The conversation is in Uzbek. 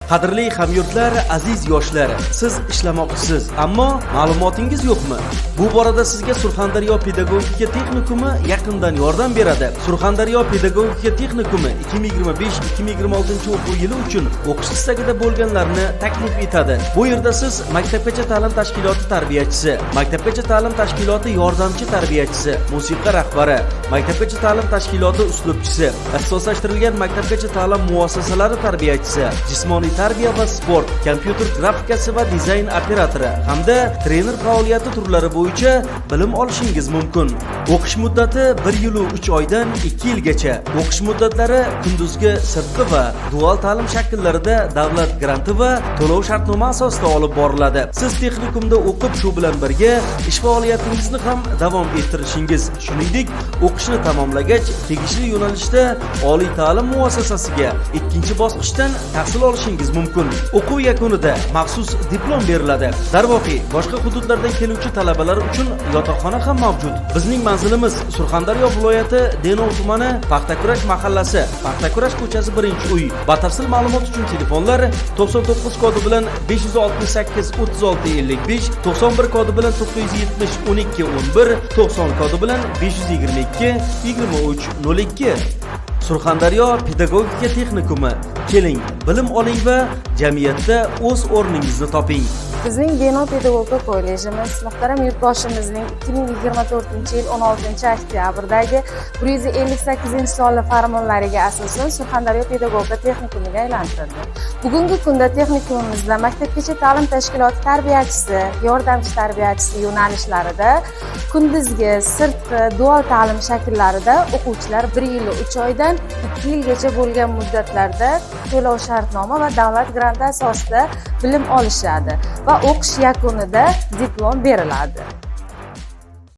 Qadrli hamyurtlar, aziz yoshlar, siz ishlamoqchisiz, ammo ma'lumotingiz yo'qmi? Bu borada sizga Surxondaryo pedagogika texnikumi yaqindan yordam beradi. Surxondaryo pedagogika texnikumi 2025-2026 o'quv yili uchun o'qish istagida bo'lganlarni taklif etadi. Bu yerda siz maktabgacha ta'lim tashkiloti tarbiyachisi, maktabgacha ta'lim tashkiloti yordamchi tarbiyachisi, musiqa rahbari, maktabgacha ta'lim tashkiloti uslubchisi, ixtisoslashtirilgan maktabgacha ta'lim muassasalari tarbiyachisi, jismoniy tarbiya va sport, kompyuter grafikasi va dizayn operatori hamda trener faoliyati turlari bo'yicha bilim olishingiz mumkin. O'qish muddati 1 yil 3 oydan 2 yilgacha. O'qish muddatlari kunduzgi sirtqi va dual ta'lim shakllarida davlat granti va to'lov shartnoma asosida olib boriladi. Siz texnikumda o'qib, shu bilan birga ish faoliyatingizni ham davom ettirishingiz, shuningdek, o'qishni tamomlagach, tegishli yo'nalishda oliy ta'lim muassasasiga ikkinchi bosqichdan tahsil olishingiz mumkin. O'quv yakunida maxsus diplom beriladi. Darvoqe, boshqa hududlardan keluvchi talabalar uchun yotoqxona ham mavjud. Bizning manzilimiz Surxondaryo viloyati Denov tumani Paxtakurash mahallasi, Paxtakurash ko'chasi 1-uy. Batafsil ma'lumot uchun telefonlar 99 kodi bilan 568 36 55, 91 kodi bilan 970 12 11, 90 kodi bilan 522 23 02. Surxondaryo pedagogika texnikumi. Keling, bilim oling va jamiyatda o'z o'rningizni toping. Bizning Denov pedagogika kollejimiz muhtaram yurtboshimizning 2024-yil 16-oktyabrdagi 158-sonli farmonlariga asosan Surxondaryo pedagogika texnikumiga aylantirildi. Bugungi kunda texnikumimizda maktabgacha ta'lim tashkiloti tarbiyachisi, yordamchi tarbiyachisi yo'nalishlarida kunduzgi, sirtqi, dual ta'lim shakllarida o'quvchilar 1 yil 3 oydan 2 yilgacha bo'lgan muddatlarda to'lov shartnoma va davlat granti asosida bilim olishadi va o'qish yakunida diplom beriladi.